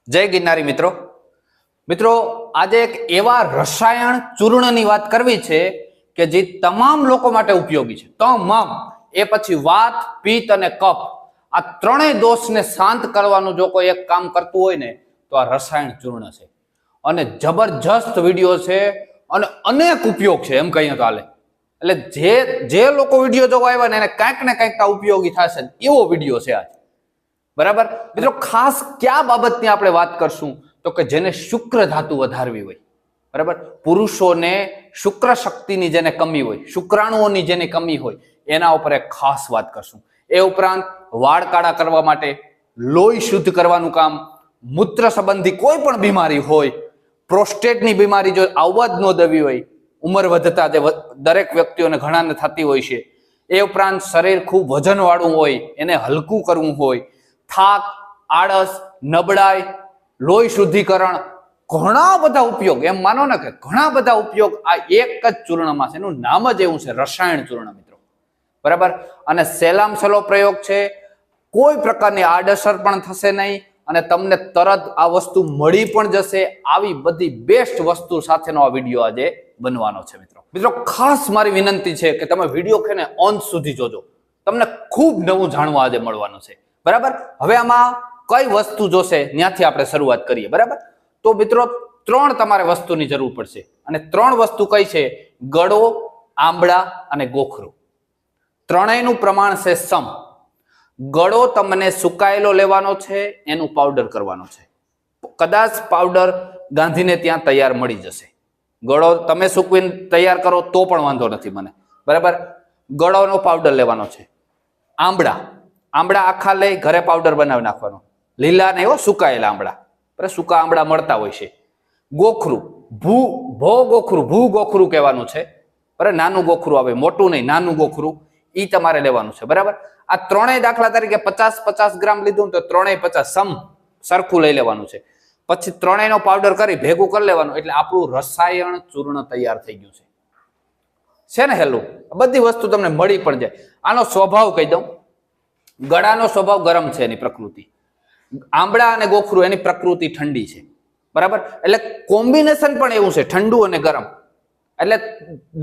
જય ગિરનારી મિત્રો મિત્રો આજે એક એવા રસાયણ ચૂર્ણની વાત કરવી છે કે જે તમામ લોકો માટે ઉપયોગી છે। તમામ એ પછી વાત પિત્ત અને કફ આ ત્રણેય દોષને શાંત કરવાનું જો કોઈ એક કામ કરતું હોય ને તો આ રસાયણ ચૂર્ણ છે અને જબરજસ્ત વિડિયો છે અને અનેક ઉપયોગ છે એમ કહીએ તો હાલે। એટલે જે લોકો વિડિયો જોવા આવ્યા ને એને કંઈક ને કંઈક ઉપયોગી થશે એવો વિડિયો છે આજ। બરાબર મિત્રો ખાસ કયા બાબતની આપણે વાત કરશું તો કે જેને શુક્ર ધાતુ વધારવી હોય, બરાબર, પુરુષોને શુક્ર શક્તિની જેને કમી હોય, શુક્રાણુઓની જેને કમી હોય એના ઉપર એક ખાસ વાત કરશું। એ ઉપરાંત વાળ કાળા કરવા માટે, લોહી શુદ્ધ કરવાનું કામ, મૂત્ર સંબંધી કોઈ પણ બીમારી હોય, પ્રોસ્ટેટની બીમારી જો આવવા જ ન દેવી હોય, ઉંમર વધતા જે દરેક વ્યક્તિઓને ઘણાને થતી હોય છે, એ ઉપરાંત શરીર ખૂબ વજનવાળું હોય એને હલકું કરવું હોય, થાક, આળસ, નબળાઈ, લોહી શુદ્ધિકરણ, ઘણા બધા ઉપયોગ, એમ માનો ને કે ઘણા બધા ઉપયોગ આ એક જ ચૂર્ણમાં છે। એનું નામ જ એવું છે રસાયણ ચૂર્ણ મિત્રો, બરાબર। અને સહેલામ સહેલો પ્રયોગ છે, કોઈ પ્રકારની આડઅસર પણ થશે નહીં અને તમને તરત આ વસ્તુ મળી પણ જશે। આવી બધી બેસ્ટ વસ્તુ સાથેનો આ વિડીયો આજે બનવાનો છે મિત્રો ખાસ મારી વિનંતી છે કે તમે વિડીયો ખેને અંત સુધી જોજો, તમને ખૂબ નવું જાણવા આજે મળવાનું છે, બરાબર। હવે આમાં કઈ વસ્તુ જોશે ત્યાંથી આપણે શરૂઆત કરીએ, બરાબર। તો મિત્રો ત્રણ તમારે વસ્તુની જરૂર પડશે અને ત્રણ વસ્તુ કઈ છે? ગળો, આંબળા અને ગોખરું। ત્રણેયનું પ્રમાણ છે સમ। ગળો તમને સુકાયેલો લેવાનો છે, એનું પાવડર કરવાનો છે, કદાચ પાવડર ગાંધીને ત્યાં તૈયાર મળી જશે। ગળો તમે સૂકવીને તૈયાર કરો તો પણ વાંધો નથી મને, બરાબર। ગળોનો પાવડર લેવાનો છે। આંબળા આખા લઈ ઘરે પાવડર બનાવી નાખવાનો, લીલા ને એવો સુકાયેલા આંબળા, બરાબર, સૂકા આંબળા મળતા હોય છે। ગોખરું, ભૂ ગોખરું કહેવાનું છે, બરાબર, નાનું ગોખરું આવે, મોટું નહીં, નાનું ગોખરું, ઈ તમારે લેવાનું છે, બરાબર। આ ત્રણેય દાખલા તરીકે 50-50 ગ્રામ લીધું તો ત્રણેય 50 સમ સરખું લઈ લેવાનું છે। પછી ત્રણેયનો પાવડર કરી ભેગું કરી લેવાનું એટલે આપણું રસાયણ ચૂર્ણ તૈયાર થઈ ગયું છે ને હેલું। બધી વસ્તુ તમને મળી પણ જાય। આનો સ્વભાવ કહી દઉં, ગળાનો સ્વભાવ ગરમ છે, એની પ્રકૃતિ, આંબળા અને ગોખરું એની પ્રકૃતિ ઠંડી છે, બરાબર। એટલે કોમ્બિનેશન પણ એવું છે, ઠંડુ અને ગરમ। એટલે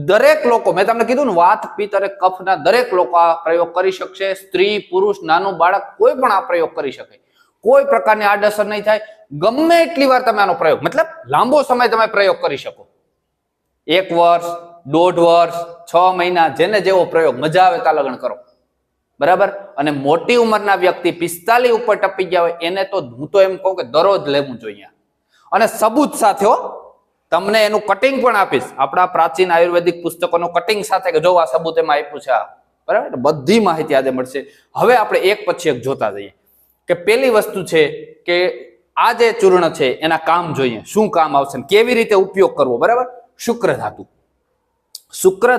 દરેક લોકો, મેં તમને કીધું ને, વાત પિત્ત અને કફના દરેક લોકો આ પ્રયોગ કરી શકશે। સ્ત્રી, પુરુષ, નાનું બાળક કોઈ પણ આ પ્રયોગ કરી શકે, કોઈ પ્રકારની આડઅસર નહીં થાય। ગમે એટલી વાર તમે આનો પ્રયોગ, મતલબ લાંબો સમય તમે પ્રયોગ કરી શકો, 1 વર્ષ, 1.5 વર્ષ, 6 મહિના, જેને જેવો પ્રયોગ મજા આવે ત્યાં લગ્ન કરો, બરાબર। અને મોટી ઉંમરના વ્યક્તિ 45 ઉપર ટપી ગયા હોય એને તો હું તો એમ કહું કે દરરોજ લેવું જોઈએ અને સબૂત સાથે હો। તમને એનું કટિંગ પણ આપીશ, આપણા પ્રાચીન આયુર્વેદિક પુસ્તકોનું કટિંગ સાથે કે જો આ સબૂત એમાં આપ્યું છે, બરાબર, બધી માહિતી આજે મળશે। હવે આપણે એક પછી એક જોતા જઈએ કે પેલી વસ્તુ છે કે આ જે ચૂર્ણ છે એના કામ જોઈએ, શું કામ આવશે, કેવી રીતે ઉપયોગ કરવો, બરાબર। શુક્ર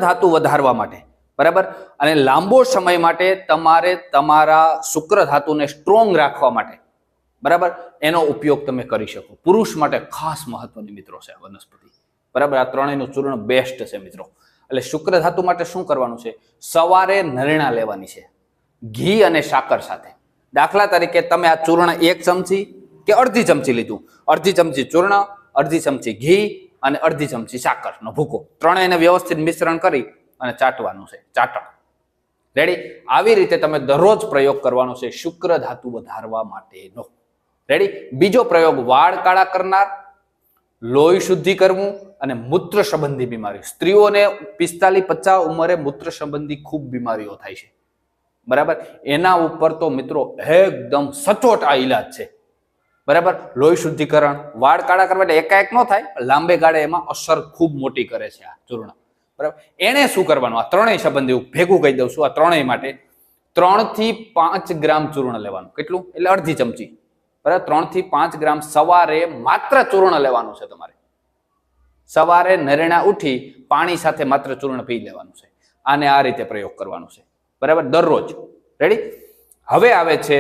ધાતુ વધારવા માટે, બરાબર, અને લાંબો સમય માટે તમારે તમારા શુક્ર ધાતુને સ્ટ્રોંગ રાખવા માટે, બરાબર, એનો ઉપયોગ તમે કરી શકો। પુરુષ માટે ખાસ મહત્વની મિત્રો છે આ વનસ્પતિ, બરાબર। આ ત્રણેયનું ચૂર્ણ બેસ્ટ છે મિત્રો। એટલે શુક્ર ધાતુ માટે શું કરવાનું છે? સવારે નરણા લેવાની છે ઘી અને સાકર સાથે। દાખલા તરીકે તમે આ ચૂર્ણ 1 ચમચી કે અડધી ચમચી લીધું, અડધી ચમચી ચૂર્ણ, અડધી ચમચી ઘી અને અડધી ચમચી સાકરનો ભૂકો, ત્રણેયને વ્યવસ્થિત મિશ્રણ કરી અને ચાટવાનું છે, ચાટણ, રેડી। આવી રીતે તમે દરરોજ પ્રયોગ કરવાનો છે શુક્ર ધાતુ વધારવા માટેનો, રેડી। બીજો પ્રયોગ, વાળ કાળા કરનાર, લોહી શુદ્ધિ કરવું અને મૂત્ર સંબંધી બીમારી, સ્ત્રીઓને 45-50 ઉંમરે મૂત્ર સંબંધી ખૂબ બીમારીઓ થાય છે, બરાબર, એના ઉપર તો મિત્રો એકદમ સચોટ આ ઈલાજ છે, બરાબર। લોહી શુદ્ધિકરણ, વાળ કાળા કરવા એટલે એકાએક ન થાય, લાંબે ગાળે એમાં અસર ખૂબ મોટી કરે છે આ ચૂર્ણ, બરાબર। એને શું કરવાનું? આ ત્રણેય સંબંધી ભેગું કહી દઉં છું, આ ત્રણેય માટે 3 થી 5 ગ્રામ ચૂર્ણ લેવાનું। કેટલું? એટલે અડધી ચમચી, બરાબર। 3 થી 5 ગ્રામ સવારે માત્ર ચૂર્ણ લેવાનું છે તમારે, સવારે નરણા ઉઠી પાણી સાથે માત્ર ચૂર્ણ પી લેવાનું છે। આને આ રીતે પ્રયોગ કરવાનો છે, બરાબર, દરરોજ, રેડી। હવે આવે છે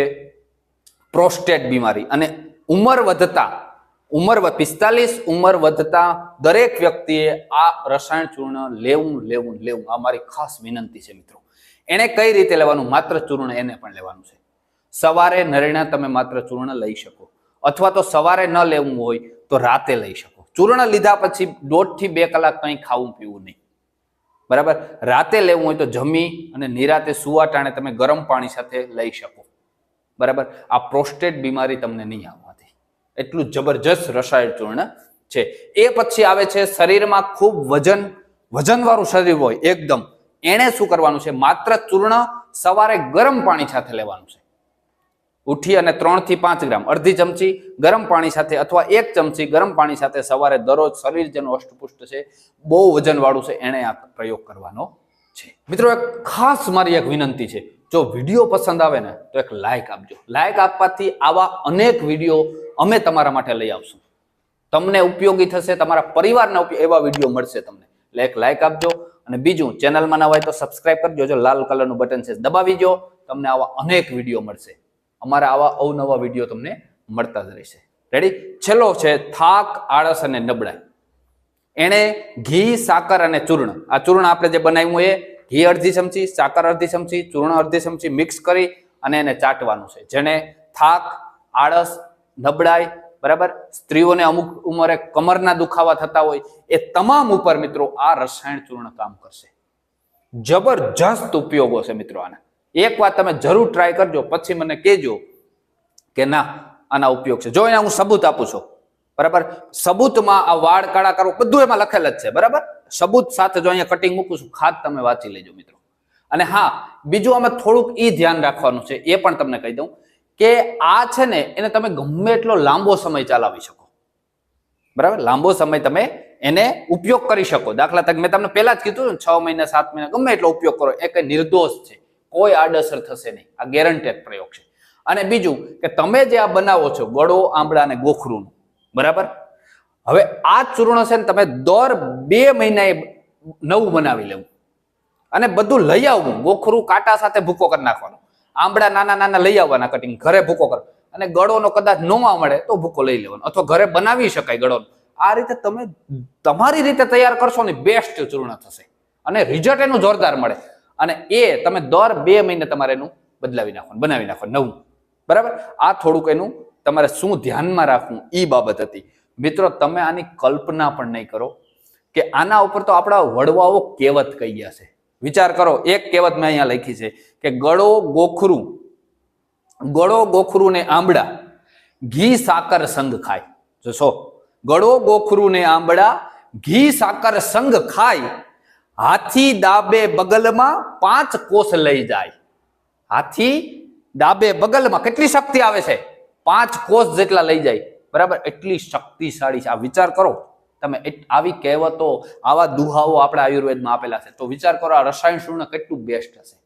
પ્રોસ્ટેટ બીમારી અને ઉંમર 45 ઉંમર વધતા દરેક વ્યક્તિએ આ રસાયણ ચૂર્ણ લેવું આ મારી ખાસ વિનંતી છે મિત્રો। એને કઈ રીતે લેવાનું? માત્ર ચૂર્ણ એને પણ લેવાનું છે, સવારે નરણા તમે માત્ર ચૂર્ણ લઈ શકો અથવા તો સવારે ન લેવું હોય તો રાતે લઈ શકો. ચૂર્ણ લીધા પછી 1.5 થી 2 કલાક કંઈ ખાવું પીવું નહીં. બરાબર. રાતે લેવું હોય તો જમી અને નિરાતે સુવા ટાણે તમે ગરમ પાણી સાથે લઈ શકો. બરાબર. આ પ્રોસ્ટેટ બીમારી તમને નહીં આવવાથી. એટલું જબરજસ્ત રસાયણ ચૂર્ણ છે. એ પછી આવે છે શરીરમાં ખૂબ વજનવાળું શરીર હોય એકદમ, એને શું કરવાનું છે, માત્ર ચૂર્ણ સવારે ગરમ પાણી સાથે લેવાનું છે. ઉઠી અને 3 થી 5 ગ્રામ અડધી ચમચી ગરમ પાણી સાથે અથવા 1 ચમચી ગરમ પાણી સાથે સવારે દરરોજ શરીર જેનું અષ્ટપુષ્ટ છે, બહુ વજનવાળું છે, એને આ પ્રયોગ કરવાનો છે. મિત્રો એક ખાસ મારી એક વિનંતી છે, જો વિડીયો પસંદ આવે ને તો એક લાઈક આપજો. લાઈક આપવાથી આવા અનેક વિડીયો અમે તમારા માટે લઈ આવશું. તમને ઉપયોગી થશે, તમારા પરિવારના એવા વિડીયો મળશે તમને. એટલે એક લાઈક આપજો. અને બીજું, ચેનલમાં ના હોય તો સબસ્ક્રાઇબ કરજો. જો લાલ કલરનું બટન છે દબાવી દો. તમને આવા અનેક વિડીયો મળશે. અમારા આવા અવનવા વિડીયો તમને મળતા જ રહેશે. રેડી. છેલ્લો છે થાક, આળસ અને નબળાઈ. એને ઘી, સાકર અને ચૂર્ણ, આ ચૂર્ણ આપણે જે બનાવ્યું એ ઘી અડધી ચમચી, સાકર અડધી ચમચી, ચૂર્ણ અડધી ચમચી મિક્સ કરી અને એને ચાટવાનું છે. જેને થાક, આળસ, નબળાઈ, બરાબર, સ્ત્રીઓને અમુક ઉંમરે કમરના દુખાવા થતા હોય, એ તમામ ઉપર મિત્રો આ રસાયણ ચૂર્ણ કામ કરશે. જબરજસ્ત ઉપયોગો છે મિત્રો આના. એક વાર તમે જરૂર ટ્રાય કરજો, પછી મને કહેજો કે ના આના ઉપયોગ છે. જો અહીંયા હું સબૂત આપું છું, બરાબર. સબૂતમાં આ વાળ કાળા કરવું બધું એમાં લખેલ જ છે, બરાબર. સબૂત સાથે જો અહીંયા કટિંગ મૂકું છું, ખાસ તમે વાંચી લેજો મિત્રો. અને હા, બીજું આમાં થોડુંક ઈ ધ્યાન રાખવાનું છે, એ પણ તમને કહી દઉં કે આ છે ને એને તમે ગમે એટલો લાંબો સમય ચલાવી શકો. બરાબર. લાંબો સમય તમે એને ઉપયોગ કરી શકો. દાખલા તરીકે મેં તમને પહેલા જ કીધું, 6 મહિના 7 મહિના ગમે એટલો ઉપયોગ કરો, એ કઈ નિર્દોષ છે, કોઈ આડઅસર થશે નહીં. આ ગેરંટેડ પ્રયોગ છે. અને બીજું કે તમે જે આ બનાવો છો ગળો, આંબળા અને ગોખરું, બરાબર, હવે આ ચૂર્ણ છે ને તમે દર 2 મહિનાએ નવું બનાવી લેવું અને બધું લઈ આવવું. ગોખરું કાંટા સાથે ભૂકો કરી નાખવાનો, આંબળા નાના નાના લઈ આવવાના કટિંગ, ઘરે ભૂકો કરો. અને ગળોનો કદાચ ન મળે તો ભૂકો લઈ લેવાનો, અથવા ઘરે બનાવી શકાય ગળોનો. આ રીતે તમે તમારી રીતે તૈયાર કરશો ને બેસ્ટ ચૂર્ણ થશે અને રિઝલ્ટ એનું જોરદાર મળે. અને એ તમે દર 2 મહિને તમારે એનું બદલાવી નાખવાનું, બનાવી નાખવાનું નવું. બરાબર. આ થોડુંક એનું તમારે શું ધ્યાનમાં રાખવું એ બાબત હતી મિત્રો. તમે આની કલ્પના પણ નહીં કરો કે આના ઉપર તો આપણા વડવાઓ કહેવત કહી ગયા છે. વિચાર કરો, એક કહેવત મેં અહીંયા લખી છે કે ગળો, ગોખરું ને આંબળા ઘી સાકર સંગ ખાય. જોશો, ગળો, ગોખરું ને આંબળા ઘી સાકર સંગ ખાય, હાથી ડાબે બગલમાં 5 કોસ લઈ જાય. હાથી ડાબે બગલમાં કેટલી શક્તિ આવે છે, 5 કોસ જેટલા લઈ જાય. બરાબર. એટલી શક્તિશાળી છે. આ વિચાર કરો તમે. આવી કહેવતો, આવા દુહાઓ આપણા આયુર્વેદમાં આપેલા છે. તો વિચાર કરો આ રસાયણ ચૂર્ણ કેટલું બેસ્ટ હશે.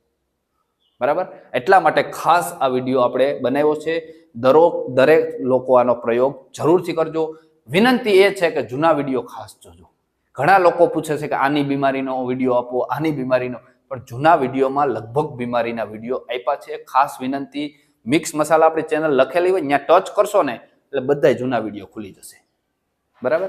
બરાબર. એટલા માટે ખાસ આ વિડીયો આપણે બનાવ્યો છે. દરેક લોકો આનો પ્રયોગ જરૂરથી કરજો. વિનંતી એ છે કે જૂના વિડીયો ખાસ જોજો. ઘણા લોકો પૂછે છે કે આની બીમારીનો વિડીયો આપો, આની બીમારીનો, પણ જૂના વિડીયોમાં લગભગ બીમારીના વિડીયો આપ્યા છે. ખાસ વિનંતી, મિક્સ મસાલા આપણી ચેનલ લખેલી હોય ત્યાં ટચ કરશો ને એટલે બધા જૂના વિડીયો ખુલી જશે. બરાબર.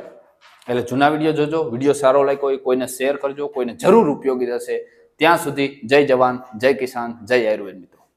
એટલે જૂના વિડીયો જોજો. વિડીયો સારો લાગ્યો હોય કોઈને શેર કરજો, કોઈને જરૂર ઉપયોગી થશે. ત્યાં સુધી જય જવાન, જય કિસાન, જય આયુર્વેદ મિત્રો.